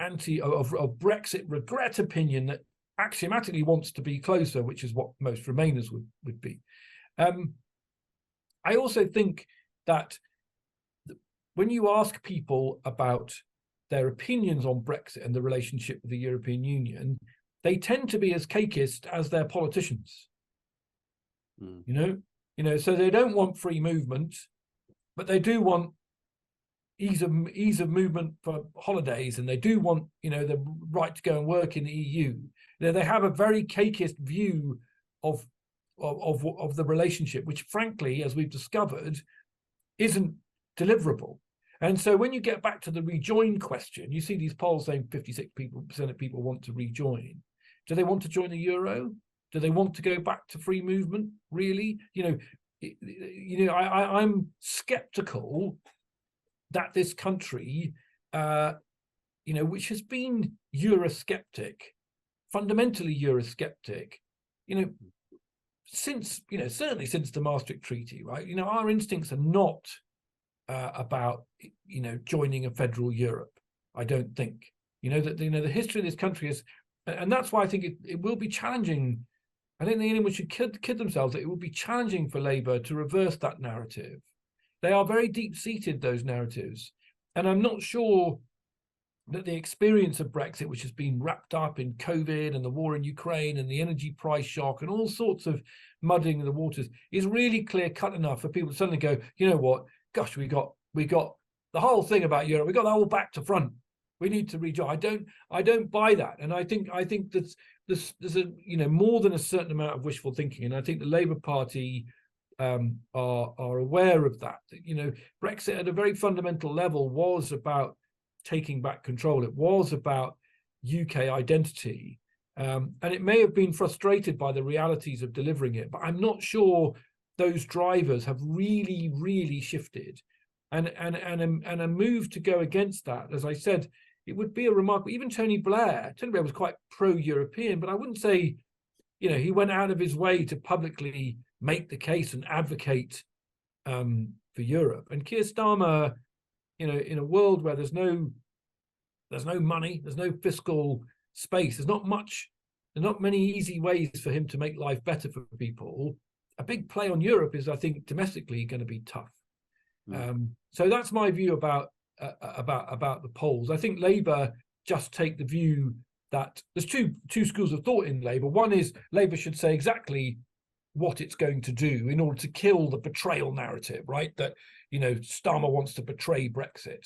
Brexit regret opinion that axiomatically wants to be closer, which is what most Remainers would be. I also think that when you ask people about their opinions on Brexit and the relationship with the European Union, they tend to be as cakeist as their politicians. So they don't want free movement, but they do want ease of movement for holidays, and they do want, the right to go and work in the EU. They have a very cakeist view of the relationship, which frankly, as we've discovered, isn't deliverable. And so when you get back to the rejoin question, you see these polls saying 56% of people want to rejoin. Do they want to join the euro? Do they want to go back to free movement? Really? I'm skeptical that this country, which has been Eurosceptic, fundamentally Eurosceptic, since, certainly since the Maastricht Treaty, right? Our instincts are not about, joining a federal Europe. I don't think, the history of this country is, and that's why I think it will be challenging. I don't think anyone should kid themselves that it will be challenging for Labour to reverse that narrative. They are very deep-seated, those narratives. And I'm not sure that the experience of Brexit, which has been wrapped up in COVID and the war in Ukraine and the energy price shock and all sorts of muddying of the waters, is really clear-cut enough for people to suddenly go, you know what, gosh, we got the whole thing about Europe, we got that all back to front. We need to rejoin. I don't buy that. And I think that there's a, more than a certain amount of wishful thinking. And I think the Labour Party are aware of that. Brexit at a very fundamental level was about taking back control. It was about UK identity, and it may have been frustrated by the realities of delivering it, but I'm not sure those drivers have really shifted. And a move to go against that, as I said, it would be a remarkable. Even Tony Blair was quite pro-European, but I wouldn't say, he went out of his way to publicly make the case and advocate for Europe. And Keir Starmer, in a world where there's no money, there's no fiscal space, there's not many easy ways for him to make life better for people. A big play on Europe is, I think, domestically going to be tough. So that's my view about the polls. I think Labour just take the view that there's two schools of thought in Labour. One is Labour should say exactly what it's going to do in order to kill the betrayal narrative, right? That, Starmer wants to betray Brexit.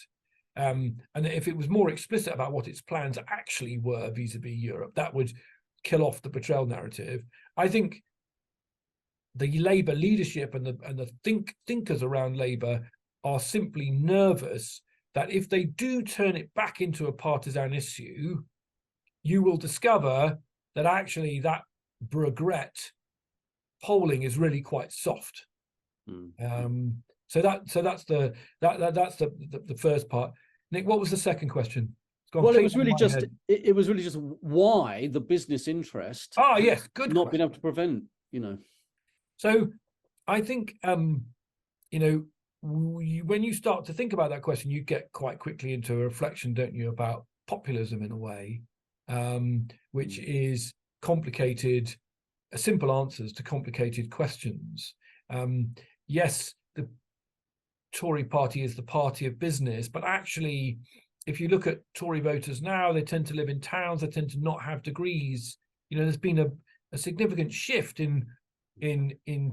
And if it was more explicit about what its plans actually were vis-a-vis Europe, that would kill off the betrayal narrative. I think the Labour leadership and the thinkers around Labour are simply nervous that if they do turn it back into a partisan issue, you will discover that actually that regret polling is really quite soft. So that's the first part. Nick, what was the second question? Well, it was really just why the business interest. Oh yes, good. Not been able to prevent, So I think when you start to think about that question, you get quite quickly into a reflection, don't you, about populism in a way, which is complicated, simple answers to complicated questions. Yes, the Tory party is the party of business, but actually, if you look at Tory voters now, they tend to live in towns, they tend to not have degrees. There's been a significant shift in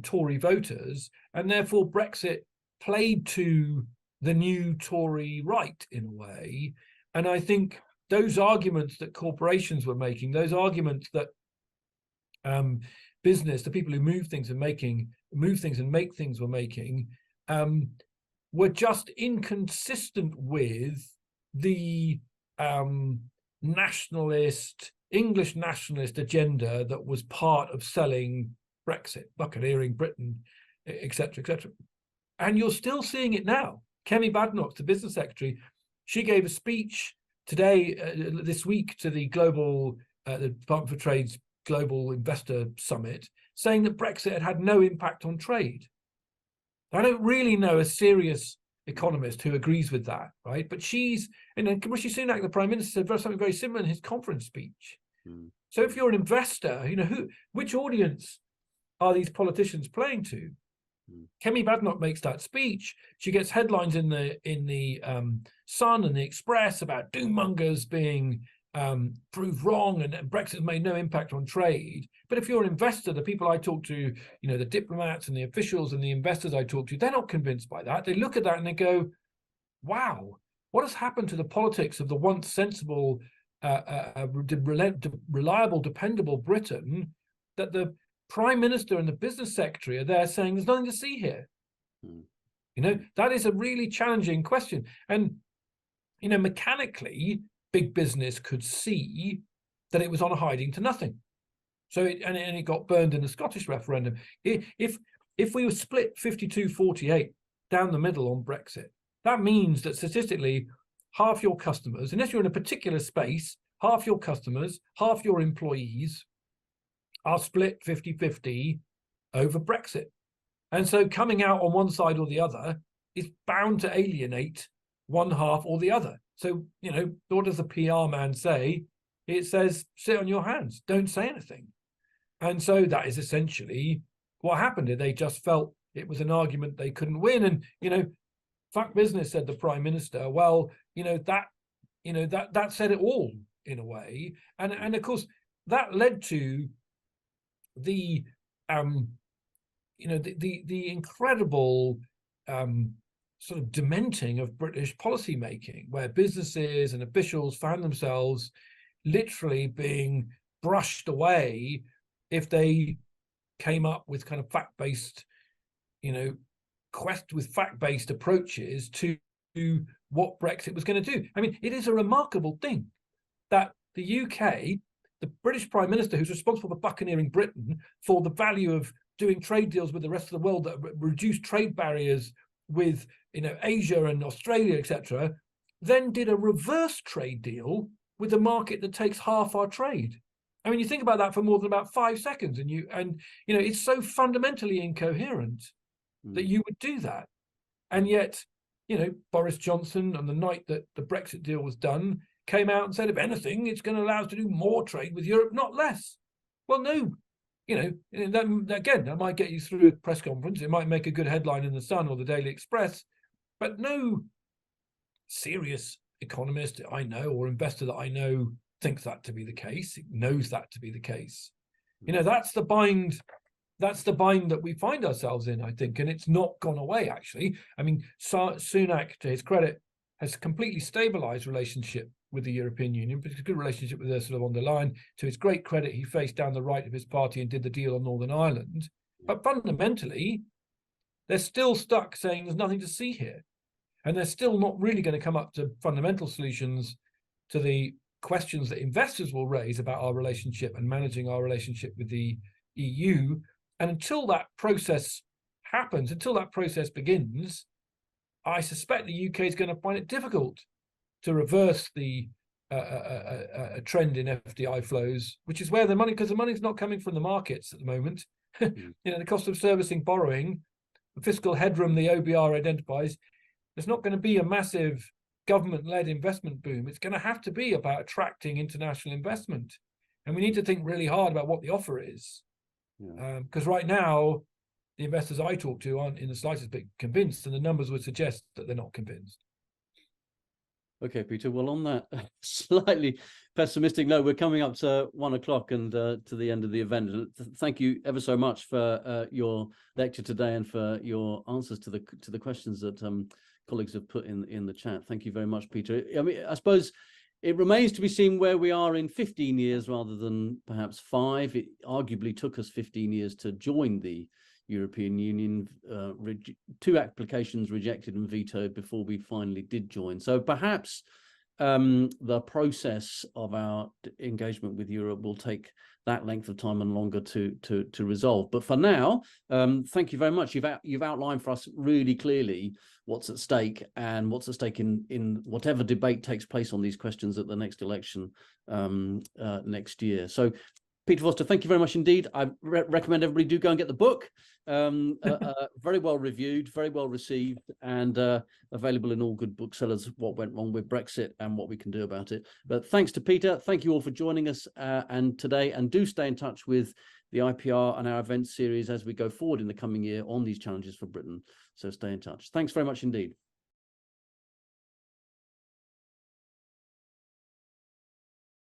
Tory voters, and therefore Brexit played to the new Tory right in a way. And I think those arguments that corporations were making, those arguments that business, the people who move things and make things were making, were just inconsistent with the English nationalist agenda that was part of selling Brexit, buccaneering Britain, etc., etc. And you're still seeing it now. Kemi Badenoch, the business secretary, she gave a speech today, this week, to the the Department for Trade's Global Investor Summit, saying that Brexit had no impact on trade. I don't really know a serious economist who agrees with that, right? But Rishi Sunak, the Prime Minister, said something very similar in his conference speech. So if you're an investor, which audience are these politicians playing to? Kemi Badenoch makes that speech. She gets headlines in the Sun and the Express about doommongers being proved wrong, and Brexit made no impact on trade. But if you're an investor, the people I talk to, the diplomats and the officials and the investors I talk to, they're not convinced by that. They look at that and they go, wow, what has happened to the politics of the once sensible, reliable, dependable Britain, that the Prime Minister and the Business Secretary are there saying there's nothing to see here? You know, that is a really challenging question. And, you know, mechanically, big business could see that it was on a hiding to nothing. So it got burned in the Scottish referendum. If we were split 52-48 down the middle on Brexit, that means that statistically, half your customers, unless you're in a particular space, half your customers, half your employees are split 50-50 over Brexit. And so coming out on one side or the other is bound to alienate one half or the other. So, you know, what does the PR man say? It says, sit on your hands, don't say anything. And so that is essentially what happened. They just felt it was an argument they couldn't win. And, you know, fuck business, said the Prime Minister. Well, that said it all in a way. And of course, that led to the incredible sort of dementing of British policy making, where businesses and officials found themselves literally being brushed away if they came up with kind of fact-based, fact-based approaches to what Brexit was going to do. I mean, it is a remarkable thing that the UK, the British Prime Minister, who's responsible for buccaneering Britain for the value of doing trade deals with the rest of the world that reduced trade barriers with, Asia and Australia, etc., then did a reverse trade deal with a market that takes half our trade. I mean, you think about that for more than about 5 seconds, and it's so fundamentally incoherent that you would do that. And yet, Boris Johnson, on the night that the Brexit deal was done, came out and said, if anything, it's going to allow us to do more trade with Europe, not less. Well, no, that might get you through a press conference. It might make a good headline in the Sun or the Daily Express, but no serious economist I know or investor that I know thinks that to be the case. It knows that to be the case. That's the bind that we find ourselves in, I think, and it's not gone away, actually. I mean, Sunak, to his credit, has completely stabilized relationship with the European Union, but it's a good relationship with Ursula von der Leyen. To his great credit, he faced down the right of his party and did the deal on Northern Ireland. But fundamentally, they're still stuck saying there's nothing to see here. And they're still not really going to come up to fundamental solutions to the questions that investors will raise about our relationship and managing our relationship with the EU. And until that process happens, until that process begins, I suspect the UK is going to find it difficult to reverse the trend in FDI flows, which is where the money, because the money's not coming from the markets at the moment. The cost of servicing borrowing, the fiscal headroom the OBR identifies, there's not going to be a massive government-led investment boom. It's going to have to be about attracting international investment. And we need to think really hard about what the offer is. Because right now, the investors I talk to aren't in the slightest bit convinced, and the numbers would suggest that they're not convinced. Okay, Peter. Well, on that slightly pessimistic note, we're coming up to 1 o'clock and to the end of the event. Thank you ever so much for your lecture today and for your answers to the questions that colleagues have put in the chat. Thank you very much, Peter. I mean, I suppose it remains to be seen where we are in 15 years rather than perhaps 5. It arguably took us 15 years to join the European Union, 2 applications rejected and vetoed before we finally did join. So perhaps the process of our engagement with Europe will take that length of time and longer to resolve. But for now, thank you very much. You've outlined for us really clearly what's at stake and what's at stake in whatever debate takes place on these questions at the next election next year. So, Peter Foster, thank you very much indeed. I recommend everybody do go and get the book. Very well reviewed, very well received, and available in all good booksellers. What Went Wrong with Brexit and What We Can Do About It. But thanks to Peter. Thank you all for joining us and today. And do stay in touch with the IPR and our event series as we go forward in the coming year on these challenges for Britain. So stay in touch. Thanks very much indeed.